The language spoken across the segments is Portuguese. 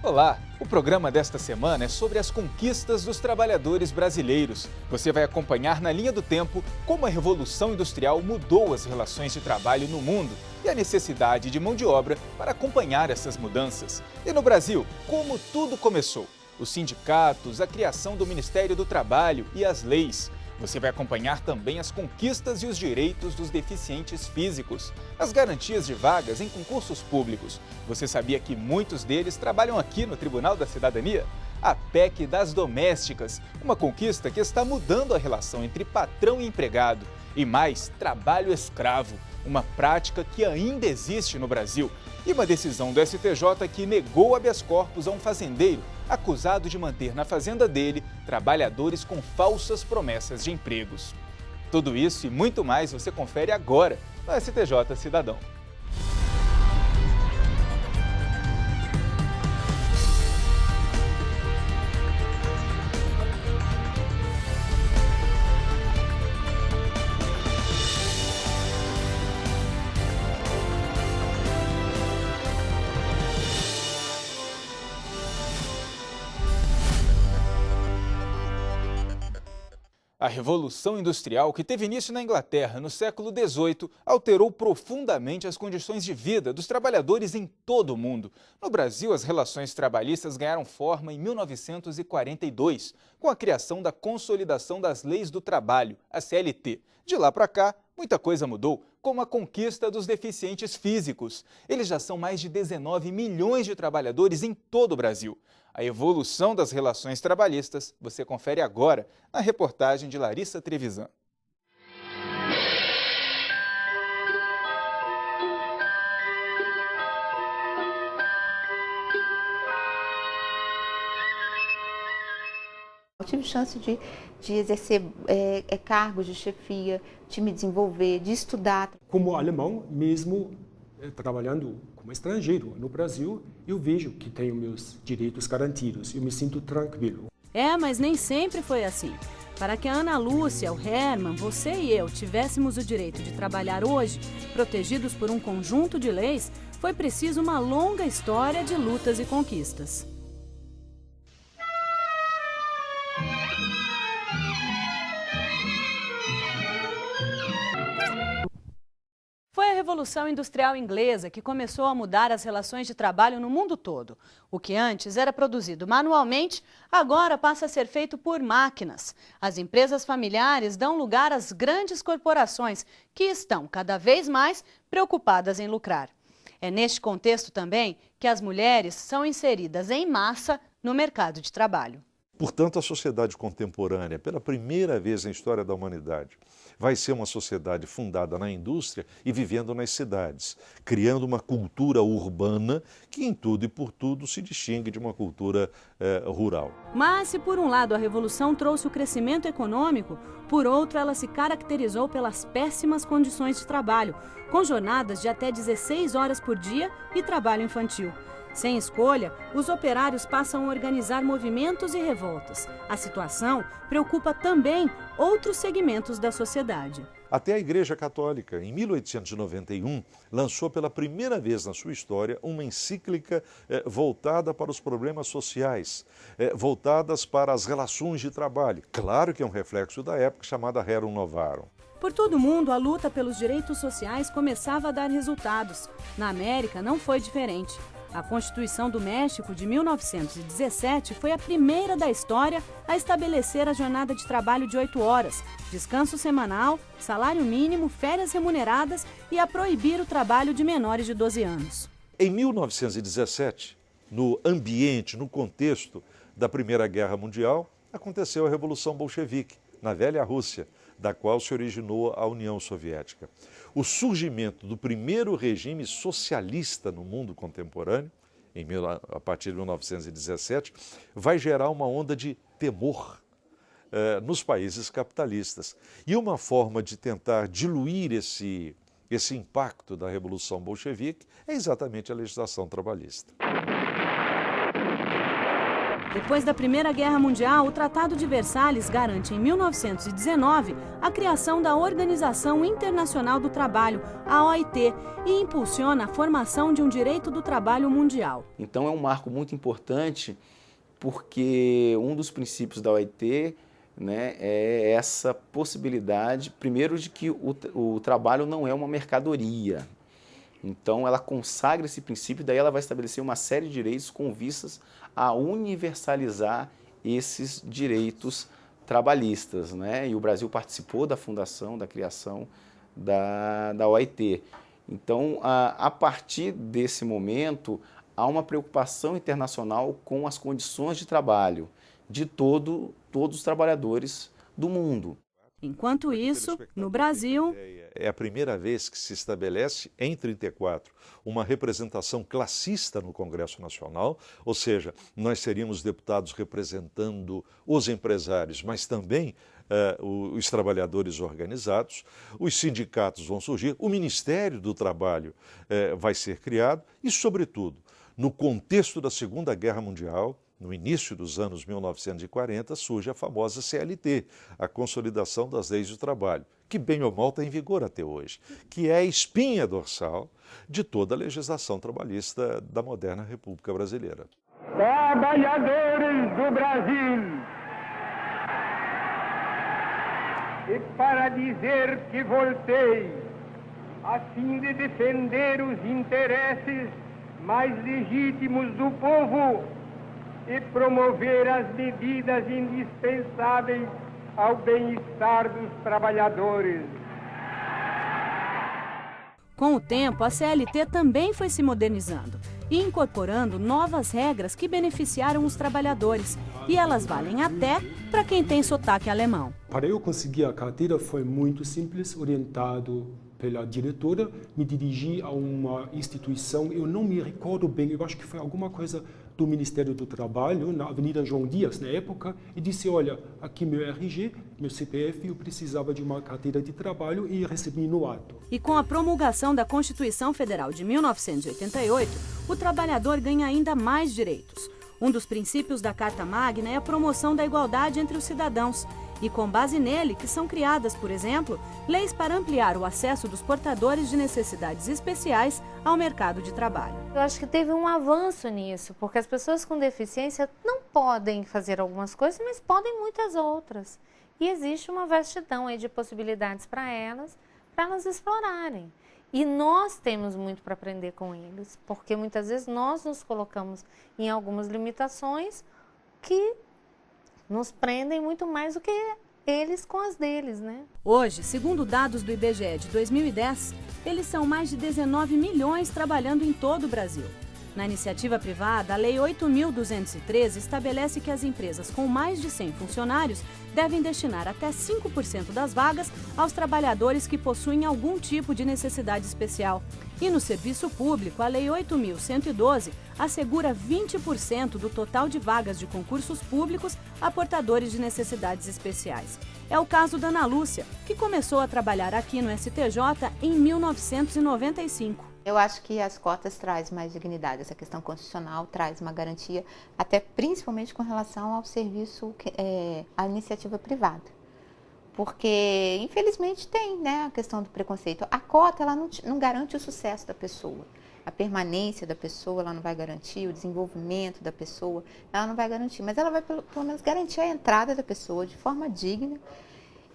Olá! O programa desta semana é sobre as conquistas dos trabalhadores brasileiros. Você vai acompanhar na linha do tempo como a Revolução Industrial mudou as relações de trabalho no mundo e a necessidade de mão de obra para acompanhar essas mudanças. E no Brasil, como tudo começou? Os sindicatos, a criação do Ministério do Trabalho e as leis. Você vai acompanhar também as conquistas e os direitos dos deficientes físicos, as garantias de vagas em concursos públicos. Você sabia que muitos deles trabalham aqui no Tribunal da Cidadania? A PEC das domésticas, uma conquista que está mudando a relação entre patrão e empregado. E mais, trabalho escravo, uma prática que ainda existe no Brasil. E uma decisão do STJ que negou habeas corpus a um fazendeiro acusado de manter na fazenda dele trabalhadores com falsas promessas de empregos. Tudo isso e muito mais você confere agora no STJ Cidadão. A Revolução Industrial, que teve início na Inglaterra no século XVIII, alterou profundamente as condições de vida dos trabalhadores em todo o mundo. No Brasil, as relações trabalhistas ganharam forma em 1942, com a criação da Consolidação das Leis do Trabalho, a CLT. De lá para cá, muita coisa mudou, como a conquista dos deficientes físicos. Eles já são mais de 19 milhões de trabalhadores em todo o Brasil. A evolução das relações trabalhistas você confere agora na reportagem de Larissa Trevisan. Eu tive chance de exercer cargos de chefia, de me desenvolver, de estudar. Como alemão, mesmo trabalhando como estrangeiro no Brasil, eu vejo que tenho meus direitos garantidos, eu me sinto tranquilo. Mas nem sempre foi assim. Para que a Ana Lúcia, o Herman, você e eu tivéssemos o direito de trabalhar hoje, protegidos por um conjunto de leis, foi preciso uma longa história de lutas e conquistas. Foi a Revolução Industrial Inglesa que começou a mudar as relações de trabalho no mundo todo. O que antes era produzido manualmente, agora passa a ser feito por máquinas. As empresas familiares dão lugar às grandes corporações, que estão cada vez mais preocupadas em lucrar. É neste contexto também que as mulheres são inseridas em massa no mercado de trabalho. Portanto, a sociedade contemporânea, pela primeira vez na história da humanidade, vai ser uma sociedade fundada na indústria e vivendo nas cidades, criando uma cultura urbana que em tudo e por tudo se distingue de uma cultura rural. Mas se por um lado a revolução trouxe o crescimento econômico, por outro ela se caracterizou pelas péssimas condições de trabalho, com jornadas de até 16 horas por dia e trabalho infantil. Sem escolha, os operários passam a organizar movimentos e revoltas. A situação preocupa também outros segmentos da sociedade. Até a Igreja Católica, em 1891, lançou pela primeira vez na sua história uma encíclica voltada para os problemas sociais, voltadas para as relações de trabalho. Claro que é um reflexo da época, chamada Rerum Novarum. Por todo o mundo, a luta pelos direitos sociais começava a dar resultados. Na América não foi diferente. A Constituição do México, de 1917, foi a primeira da história a estabelecer a jornada de trabalho de 8 horas, descanso semanal, salário mínimo, férias remuneradas e a proibir o trabalho de menores de 12 anos. Em 1917, no ambiente, no contexto da Primeira Guerra Mundial, aconteceu a Revolução Bolchevique, na velha Rússia, da qual se originou a União Soviética. O surgimento do primeiro regime socialista no mundo contemporâneo, a partir de 1917, vai gerar uma onda de temor nos países capitalistas. E uma forma de tentar diluir esse impacto da Revolução Bolchevique é exatamente a legislação trabalhista. Depois da Primeira Guerra Mundial, o Tratado de Versalhes garante em 1919 a criação da Organização Internacional do Trabalho, a OIT, e impulsiona a formação de um direito do trabalho mundial. Então é um marco muito importante porque um dos princípios da OIT, né, é essa possibilidade, primeiro, de que o trabalho não é uma mercadoria. Então ela consagra esse princípio e daí ela vai estabelecer uma série de direitos com vistas a universalizar esses direitos trabalhistas, né? E o Brasil participou da fundação, da criação da OIT. Então, a partir desse momento, há uma preocupação internacional com as condições de trabalho de todos os trabalhadores do mundo. Enquanto isso, no Brasil... É a primeira vez que se estabelece, em 1934, uma representação classista no Congresso Nacional, ou seja, nós seríamos deputados representando os empresários, mas também os trabalhadores organizados, os sindicatos vão surgir, o Ministério do Trabalho vai ser criado e, sobretudo, no contexto da Segunda Guerra Mundial, no início dos anos 1940, surge a famosa CLT, a Consolidação das Leis do Trabalho, que bem ou mal está em vigor até hoje, que é a espinha dorsal de toda a legislação trabalhista da moderna República Brasileira. Trabalhadores do Brasil, e para dizer que voltei, a fim de defender os interesses mais legítimos do povo, e promover as medidas indispensáveis ao bem-estar dos trabalhadores. Com o tempo, a CLT também foi se modernizando e incorporando novas regras que beneficiaram os trabalhadores. E elas valem até para quem tem sotaque alemão. Para eu conseguir a carteira foi muito simples, orientado pela diretora, me dirigi a uma instituição, eu não me recordo bem, eu acho que foi alguma coisa do Ministério do Trabalho, na Avenida João Dias, na época, e disse, olha, aqui meu RG, meu CPF, eu precisava de uma carteira de trabalho e recebi no ato. E com a promulgação da Constituição Federal de 1988, o trabalhador ganha ainda mais direitos. Um dos princípios da Carta Magna é a promoção da igualdade entre os cidadãos. E com base nele que são criadas, por exemplo, leis para ampliar o acesso dos portadores de necessidades especiais ao mercado de trabalho. Eu acho que teve um avanço nisso, porque as pessoas com deficiência não podem fazer algumas coisas, mas podem muitas outras. E existe uma vastidão aí de possibilidades para elas explorarem. E nós temos muito para aprender com eles, porque muitas vezes nós nos colocamos em algumas limitações que nos prendem muito mais do que eles com as deles, né? Hoje, segundo dados do IBGE de 2010, eles são mais de 19 milhões trabalhando em todo o Brasil. Na iniciativa privada, a Lei 8.213 estabelece que as empresas com mais de 100 funcionários devem destinar até 5% das vagas aos trabalhadores que possuem algum tipo de necessidade especial. E no serviço público, a Lei 8.112 assegura 20% do total de vagas de concursos públicos a portadores de necessidades especiais. É o caso da Ana Lúcia, que começou a trabalhar aqui no STJ em 1995. Eu acho que as cotas trazem mais dignidade, essa questão constitucional traz uma garantia, até principalmente com relação ao serviço, à iniciativa privada. Porque, infelizmente, tem, né, a questão do preconceito. A cota ela não garante o sucesso da pessoa. A permanência da pessoa ela não vai garantir, o desenvolvimento da pessoa ela não vai garantir. Mas ela vai, pelo menos, garantir a entrada da pessoa de forma digna.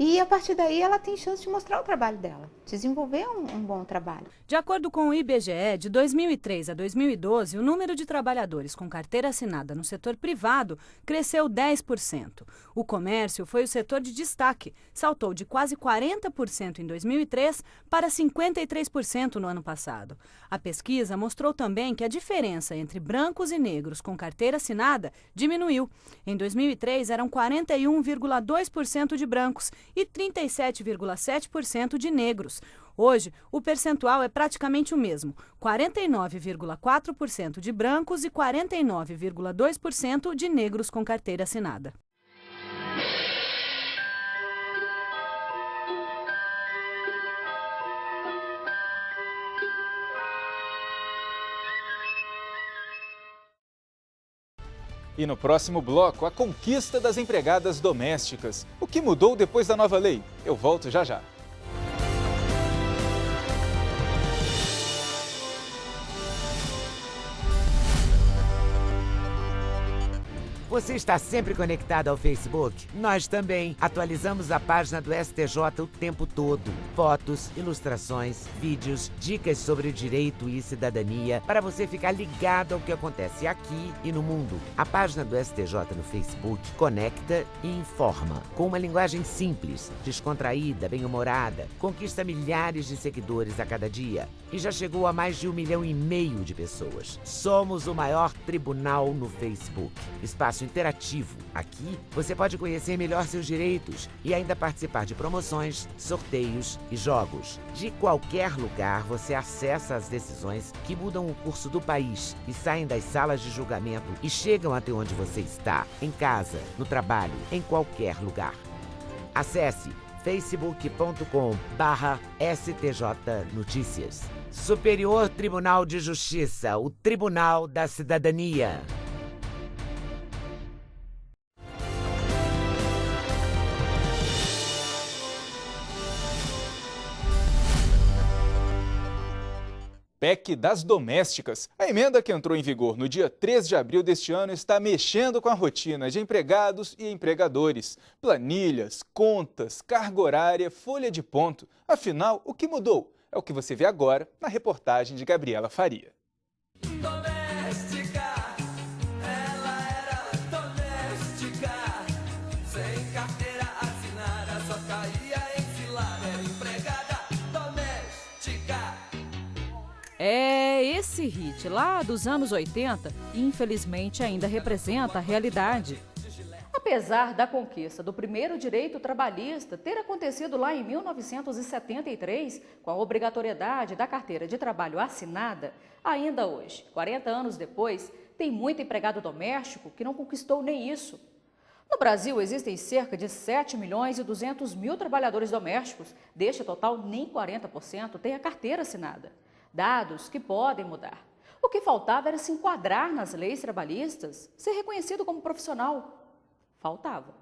E, a partir daí, ela tem chance de mostrar o trabalho dela, desenvolver um bom trabalho. De acordo com o IBGE, de 2003 a 2012, o número de trabalhadores com carteira assinada no setor privado cresceu 10%. O comércio foi o setor de destaque, saltou de quase 40% em 2003 para 53% no ano passado. A pesquisa mostrou também que a diferença entre brancos e negros com carteira assinada diminuiu. Em 2003, eram 41,2% de brancos e 37,7% de negros. Hoje, o percentual é praticamente o mesmo, 49,4% de brancos e 49,2% de negros com carteira assinada. E no próximo bloco, a conquista das empregadas domésticas. O que mudou depois da nova lei? Eu volto já já. Você está sempre conectado ao Facebook? Nós também. Atualizamos a página do STJ o tempo todo. Fotos, ilustrações, vídeos, dicas sobre direito e cidadania para você ficar ligado ao que acontece aqui e no mundo. A página do STJ no Facebook conecta e informa. Com uma linguagem simples, descontraída, bem-humorada, conquista milhares de seguidores a cada dia e já chegou a mais de 1,5 milhão de pessoas. Somos o maior tribunal no Facebook. Espaço interativo. Aqui você pode conhecer melhor seus direitos e ainda participar de promoções, sorteios e jogos. De qualquer lugar você acessa as decisões que mudam o curso do país e saem das salas de julgamento e chegam até onde você está, em casa, no trabalho, em qualquer lugar. Acesse facebook.com/STJ Notícias. Superior Tribunal de Justiça, o Tribunal da Cidadania. PEC das domésticas. A emenda que entrou em vigor no dia 3 de abril deste ano está mexendo com a rotina de empregados e empregadores. Planilhas, contas, carga horária, folha de ponto. Afinal, o que mudou? É o que você vê agora na reportagem de Gabriela Faria. Doméstica, ela era doméstica, sem carteira assinada, só caía em cilada, era empregada doméstica. É, esse hit lá dos anos 80, infelizmente ainda representa a realidade. Apesar da conquista do primeiro direito trabalhista ter acontecido lá em 1973, com a obrigatoriedade da carteira de trabalho assinada, ainda hoje, 40 anos depois, tem muito empregado doméstico que não conquistou nem isso. No Brasil, existem cerca de 7.200.000 trabalhadores domésticos. Deste total, nem 40% tem a carteira assinada. Dados que podem mudar. O que faltava era se enquadrar nas leis trabalhistas, ser reconhecido como profissional. Faltava.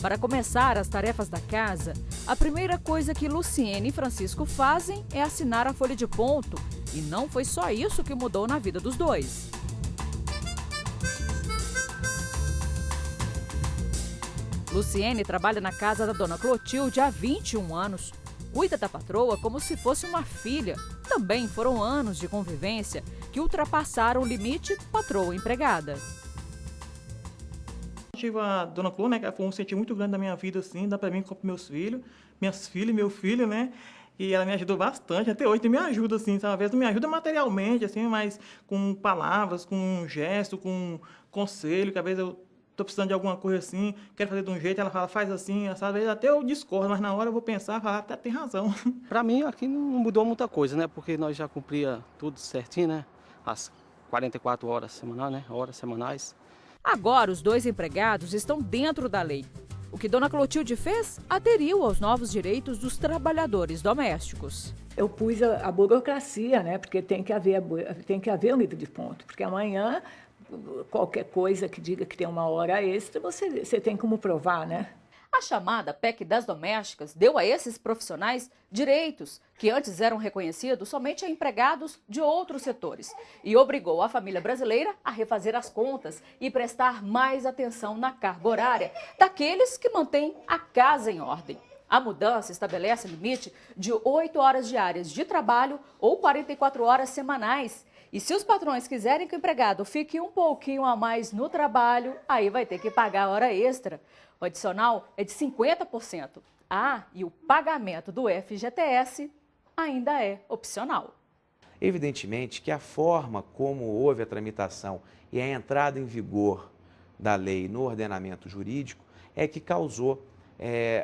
Para começar as tarefas da casa, a primeira coisa que Luciene e Francisco fazem é assinar a folha de ponto. E não foi só isso que mudou na vida dos dois. Luciene trabalha na casa da dona Clotilde há 21 anos. Cuida da patroa como se fosse uma filha. Também foram anos de convivência que ultrapassaram o limite patroa-empregada. Eu tive a dona Clô, né, que foi um incentivo muito grande da minha vida, assim, dá para mim com meus filhos, minhas filhas e meu filho, né, e ela me ajudou bastante, até hoje me ajuda, assim, sabe? Às vezes não me ajuda materialmente, assim, mas com palavras, com um gesto, com conselho, que às vezes eu estou precisando de alguma coisa assim, quero fazer de um jeito, ela fala, faz assim, às vezes até eu discordo, mas na hora eu vou pensar, falar, até tem razão. Para mim aqui não mudou muita coisa, né, porque nós já cumpria tudo certinho, né, as 44 horas semanais, né, horas semanais. Agora os dois empregados estão dentro da lei. O que dona Clotilde fez? Aderiu aos novos direitos dos trabalhadores domésticos. Eu pus a burocracia, né? Porque tem que haver o livro de ponto. Porque amanhã, qualquer coisa que diga que tem uma hora extra, você tem como provar, né? A chamada PEC das domésticas deu a esses profissionais direitos que antes eram reconhecidos somente a empregados de outros setores e obrigou a família brasileira a refazer as contas e prestar mais atenção na carga horária daqueles que mantêm a casa em ordem. A mudança estabelece limite de 8 horas diárias de trabalho ou 44 horas semanais. E se os patrões quiserem que o empregado fique um pouquinho a mais no trabalho, aí vai ter que pagar a hora extra. O adicional é de 50%. E o pagamento do FGTS ainda é opcional. Evidentemente que a forma como houve a tramitação e a entrada em vigor da lei no ordenamento jurídico é que causou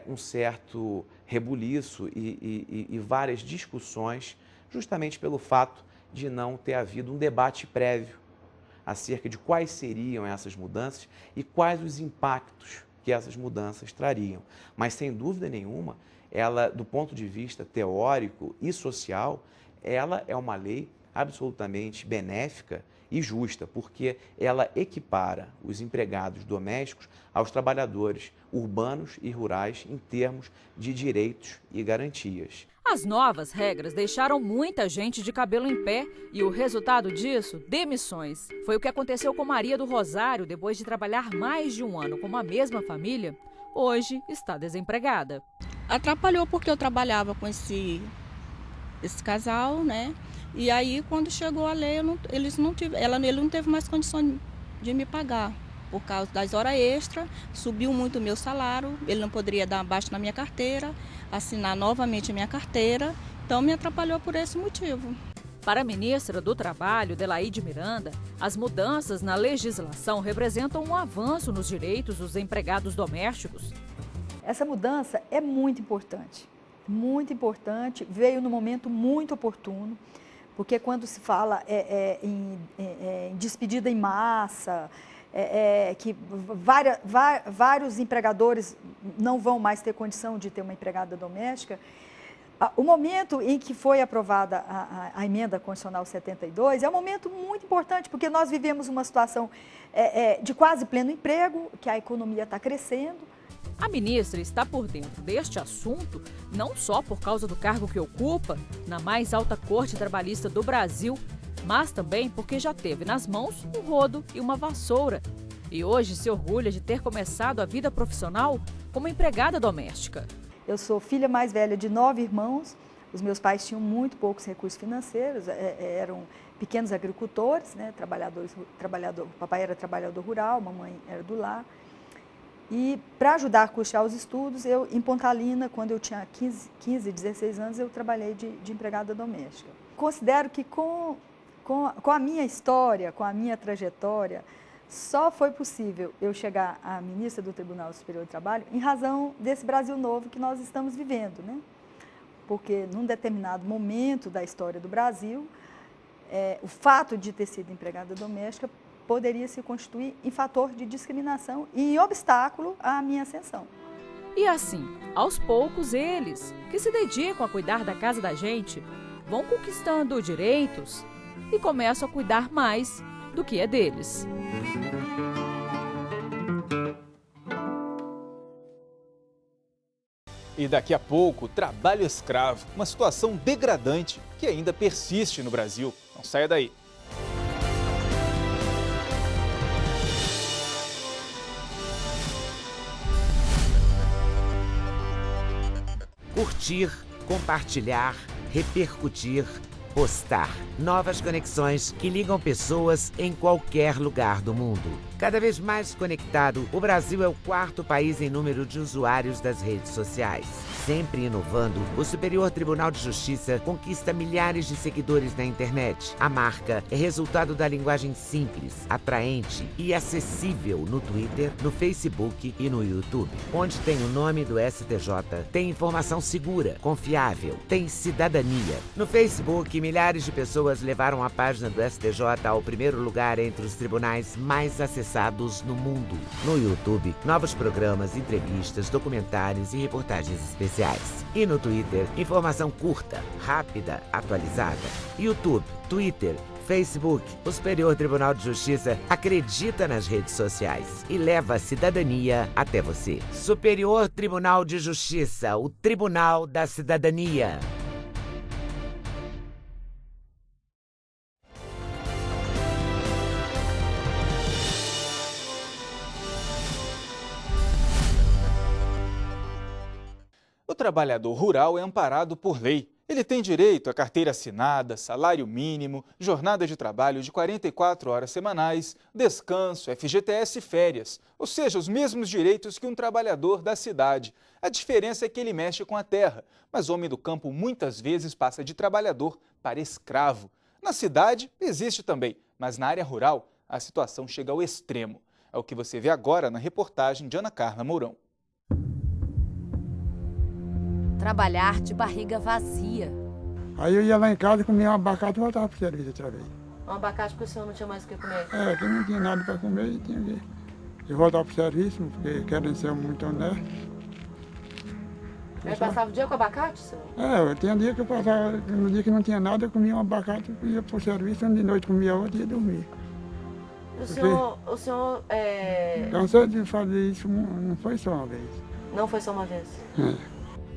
um certo rebuliço e várias discussões, justamente pelo fato de não ter havido um debate prévio acerca de quais seriam essas mudanças e quais os impactos que essas mudanças trariam. Mas, sem dúvida nenhuma, ela, do ponto de vista teórico e social, ela é uma lei absolutamente benéfica e justa, porque ela equipara os empregados domésticos aos trabalhadores urbanos e rurais em termos de direitos e garantias. As novas regras deixaram muita gente de cabelo em pé e o resultado disso, demissões. Foi o que aconteceu com Maria do Rosário depois de trabalhar mais de um ano com a mesma família. Hoje está desempregada. Atrapalhou porque eu trabalhava com esse casal, né? E aí, quando chegou a lei, ele não teve mais condições de me pagar. Por causa das horas extras, subiu muito o meu salário, ele não poderia dar baixa na minha carteira, assinar novamente a minha carteira, então me atrapalhou por esse motivo. Para a ministra do Trabalho, Delaide Miranda, as mudanças na legislação representam um avanço nos direitos dos empregados domésticos. Essa mudança é muito importante, veio no momento muito oportuno, porque quando se fala em despedida em massa, que vários empregadores não vão mais ter condição de ter uma empregada doméstica, o momento em que foi aprovada a emenda constitucional 72 é um momento muito importante, porque nós vivemos uma situação de quase pleno emprego, que a economia está crescendo. A ministra está por dentro deste assunto não só por causa do cargo que ocupa na mais alta corte trabalhista do Brasil, mas também porque já teve nas mãos um rodo e uma vassoura. E hoje se orgulha de ter começado a vida profissional como empregada doméstica. Eu sou filha mais velha de 9 irmãos, os meus pais tinham muito poucos recursos financeiros, eram pequenos agricultores, né, o papai era trabalhador rural, a mamãe era do lar. E para ajudar a custear os estudos, em Pontalina, quando eu tinha 15, 16 anos, eu trabalhei de empregada doméstica. Considero que com a minha história, com a minha trajetória, só foi possível eu chegar à ministra do Tribunal Superior do Trabalho em razão desse Brasil novo que nós estamos vivendo, né? Porque num determinado momento da história do Brasil, o fato de ter sido empregada doméstica poderia se constituir em fator de discriminação e em obstáculo à minha ascensão. E assim, aos poucos, eles, que se dedicam a cuidar da casa da gente, vão conquistando direitos e começam a cuidar mais do que é deles. E daqui a pouco, trabalho escravo, uma situação degradante que ainda persiste no Brasil. Não saia daí. Curtir, compartilhar, repercutir, postar. Novas conexões que ligam pessoas em qualquer lugar do mundo. Cada vez mais conectado, o Brasil é o 4º país em número de usuários das redes sociais. Sempre inovando, o Superior Tribunal de Justiça conquista milhares de seguidores na internet. A marca é resultado da linguagem simples, atraente e acessível no Twitter, no Facebook e no YouTube. Onde tem o nome do STJ, tem informação segura, confiável, tem cidadania. No Facebook, milhares de pessoas levaram a página do STJ ao primeiro lugar entre os tribunais mais acessados no mundo. No YouTube, novos programas, entrevistas, documentários e reportagens especiais. E no Twitter, informação curta, rápida, atualizada. YouTube, Twitter, Facebook, o Superior Tribunal de Justiça acredita nas redes sociais e leva a cidadania até você. Superior Tribunal de Justiça, o Tribunal da Cidadania. O trabalhador rural é amparado por lei. Ele tem direito à carteira assinada, salário mínimo, jornada de trabalho de 44 horas semanais, descanso, FGTS e férias, ou seja, os mesmos direitos que um trabalhador da cidade. A diferença é que ele mexe com a terra, mas o homem do campo muitas vezes passa de trabalhador para escravo. Na cidade existe também, mas na área rural a situação chega ao extremo. É o que você vê agora na reportagem de Ana Carla Mourão. Trabalhar de barriga vazia. Aí eu ia lá em casa, comia um abacate e voltava para o serviço outra vez. Um abacate porque o senhor não tinha mais o que comer? Que não tinha nada para comer e tinha que voltar para o serviço, porque querem ser muito honestos. Aí passava o dia com abacate, senhor? Tinha dia que eu passava, no dia que não tinha nada, eu comia um abacate, ia pro serviço, de noite comia outro e ia dormir. O senhor Cansei de fazer isso, não foi só uma vez. Não foi só uma vez?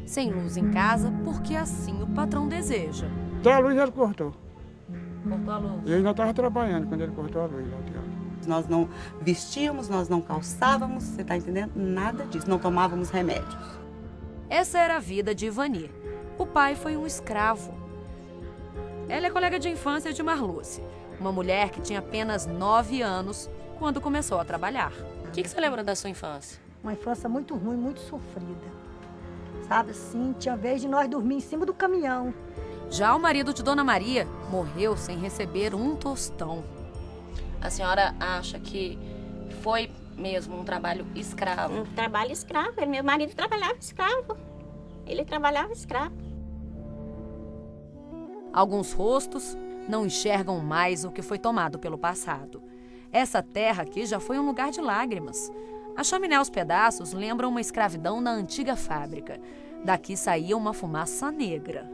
Sem luz em casa, porque assim o patrão deseja. Até a luz ele cortou. Cortou a luz? Eu ainda estava trabalhando quando ele cortou a luz. Nós não vestíamos, nós não calçávamos, você está entendendo? Nada disso, não tomávamos remédios. Essa era a vida de Ivani. O pai foi um escravo. Ela é colega de infância de Marluce, uma mulher que tinha apenas 9 anos quando começou a trabalhar. O que você lembra da sua infância? Uma infância muito ruim, muito sofrida. Sabe assim, tinha vez de nós dormir em cima do caminhão. Já o marido de Dona Maria morreu sem receber um tostão. A senhora acha que foi mesmo um trabalho escravo? Um trabalho escravo. Meu marido trabalhava escravo. Ele trabalhava escravo. Alguns rostos não enxergam mais o que foi tomado pelo passado. Essa terra aqui já foi um lugar de lágrimas. A chaminé aos pedaços lembra uma escravidão na antiga fábrica. Daqui saía uma fumaça negra.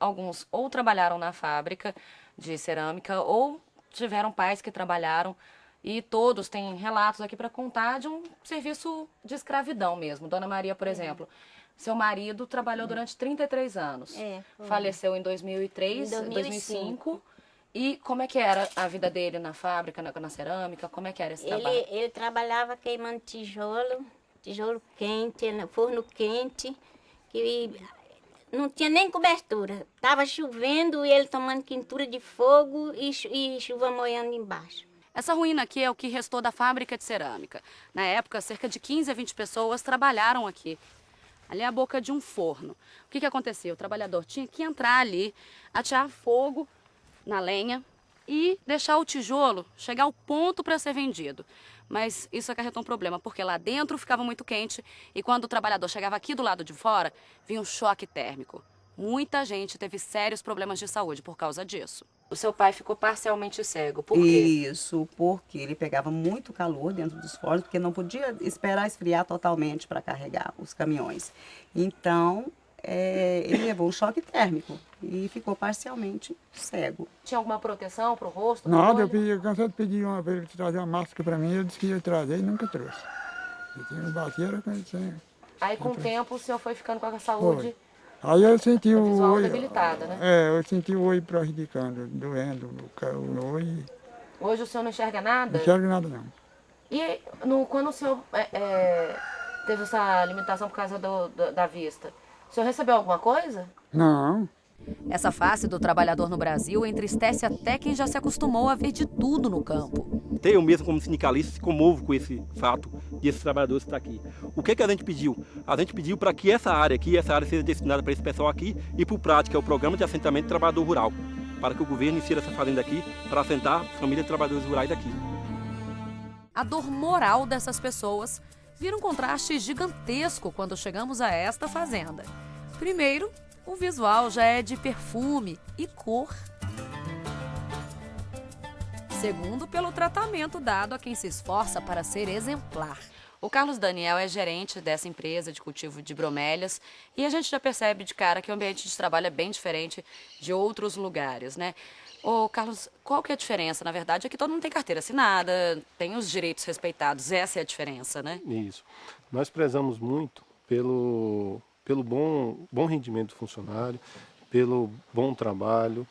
Alguns ou trabalharam na fábrica de cerâmica ou tiveram pais que trabalharam, e todos têm relatos aqui para contar de um serviço de escravidão mesmo. Dona Maria, por exemplo, seu marido trabalhou durante 33 anos. Faleceu em 2003, 2005. E como é que era a vida dele na fábrica, na cerâmica? Como é que era esse trabalho? Ele trabalhava queimando tijolo quente, forno quente, que não tinha nem cobertura. Estava chovendo e ele tomando quentura de fogo e chuva molhando embaixo. Essa ruína aqui é o que restou da fábrica de cerâmica. Na época, cerca de 15 a 20 pessoas trabalharam aqui. Ali é a boca de um forno. O que acontecia? O trabalhador tinha que entrar ali, atear fogo na lenha e deixar o tijolo chegar ao ponto para ser vendido. Mas isso acarretou um problema, porque lá dentro ficava muito quente e quando o trabalhador chegava aqui do lado de fora, vinha um choque térmico. Muita gente teve sérios problemas de saúde por causa disso. O seu pai ficou parcialmente cego, por quê? Isso, porque ele pegava muito calor dentro dos fornos, porque não podia esperar esfriar totalmente para carregar os caminhões. Então, ele levou um choque térmico e ficou parcialmente cego. Tinha alguma proteção para o rosto? Nada, eu cansei de pedir para ele trazer uma máscara para mim, ele disse que ia trazer e nunca trouxe. Eu tinha bateira com ele sem. Aí com o tempo o senhor foi ficando com a saúde. Foi. Aí eu senti o visual olho debilitada, né? Eu senti o olho prejudicando, doendo o olho. Hoje o senhor não enxerga nada? Não enxerga nada não. E quando o senhor teve essa limitação por causa da vista, o senhor recebeu alguma coisa? Não. Essa face do trabalhador no Brasil entristece até quem já se acostumou a ver de tudo no campo. Eu mesmo, como sindicalista, se comovo com esse fato de esses trabalhadores estar aqui. O que a gente pediu? A gente pediu para que essa área seja destinada para esse pessoal aqui e para o PRAT, que é o Programa de Assentamento do Trabalhador Rural, para que o governo insira essa fazenda aqui para assentar famílias de trabalhadores rurais aqui. A dor moral dessas pessoas vira um contraste gigantesco quando chegamos a esta fazenda. Primeiro, o visual já é de perfume e cor. Segundo, pelo tratamento dado a quem se esforça para ser exemplar. O Carlos Daniel é gerente dessa empresa de cultivo de bromélias e a gente já percebe de cara que o ambiente de trabalho é bem diferente de outros lugares, né? Ô, Carlos, qual que é a diferença? Na verdade, é que todo mundo tem carteira assinada, tem os direitos respeitados, essa é a diferença, né? Isso. Nós prezamos muito pelo bom rendimento do funcionário, pelo bom trabalho,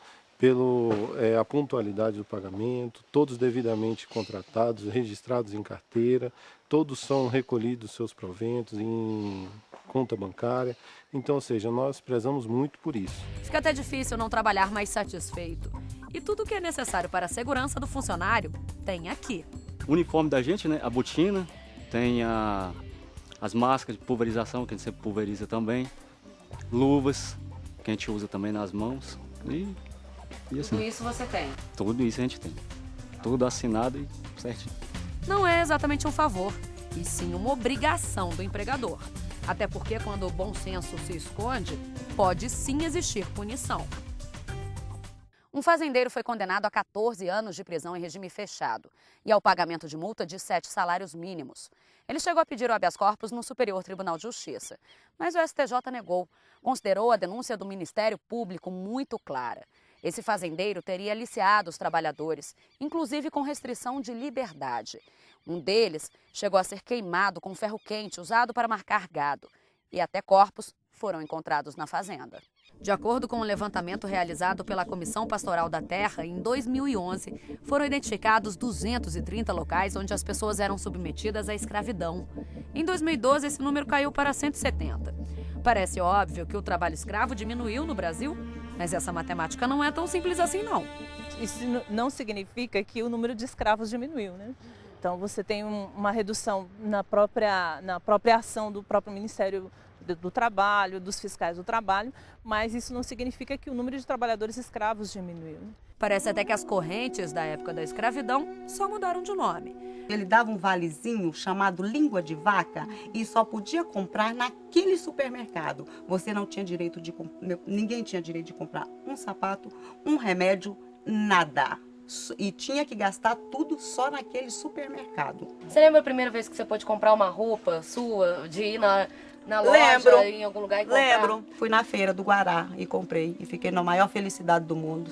a pontualidade do pagamento, todos devidamente contratados, registrados em carteira, todos são recolhidos seus proventos em conta bancária. Então, ou seja, nós prezamos muito por isso. Fica até difícil não trabalhar mais satisfeito. E tudo o que é necessário para a segurança do funcionário tem aqui. O uniforme da gente, né? A botina, tem as máscaras de pulverização, que a gente sempre pulveriza também, luvas, que a gente usa também nas mãos. E assim, tudo isso você tem? Tudo isso a gente tem. Tudo assinado e certinho. Não é exatamente um favor, e sim uma obrigação do empregador. Até porque quando o bom senso se esconde, pode sim existir punição. Um fazendeiro foi condenado a 14 anos de prisão em regime fechado e ao pagamento de multa de 7 salários mínimos. Ele chegou a pedir o habeas corpus no Superior Tribunal de Justiça, mas o STJ negou. Considerou a denúncia do Ministério Público muito clara. Esse fazendeiro teria aliciado os trabalhadores, inclusive com restrição de liberdade. Um deles chegou a ser queimado com ferro quente usado para marcar gado. E até corpos foram encontrados na fazenda. De acordo com um levantamento realizado pela Comissão Pastoral da Terra, em 2011, foram identificados 230 locais onde as pessoas eram submetidas à escravidão. Em 2012, esse número caiu para 170. Parece óbvio que o trabalho escravo diminuiu no Brasil, mas essa matemática não é tão simples assim, não. Isso não significa que o número de escravos diminuiu, né? Então, você tem uma redução na própria ação do próprio Ministério do Trabalho, dos fiscais do trabalho, mas isso não significa que o número de trabalhadores escravos diminuiu. Parece até que as correntes da época da escravidão só mudaram de nome. Ele dava um valezinho chamado língua de vaca e só podia comprar naquele supermercado. Você não tinha direito de ninguém tinha direito de comprar um sapato, um remédio, nada. E tinha que gastar tudo só naquele supermercado. Você lembra a primeira vez que você pôde comprar uma roupa sua, de ir na loja, Lembro. em algum lugar e comprar? Lembro. Fui na feira do Guará e comprei. E fiquei na maior felicidade do mundo.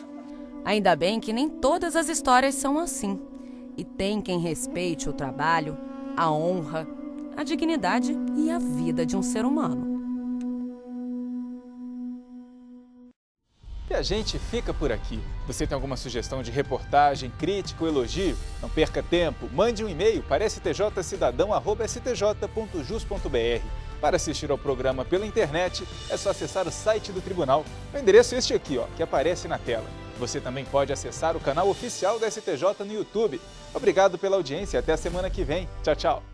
Ainda bem que nem todas as histórias são assim. E tem quem respeite o trabalho, a honra, a dignidade e a vida de um ser humano. E a gente fica por aqui. Você tem alguma sugestão de reportagem, crítica ou elogio? Não perca tempo, mande um e-mail para stjcidadão@stj.jus.br. Para assistir ao programa pela internet, é só acessar o site do tribunal. O endereço é este aqui, que aparece na tela. Você também pode acessar o canal oficial da STJ no YouTube. Obrigado pela audiência e até a semana que vem. Tchau, tchau.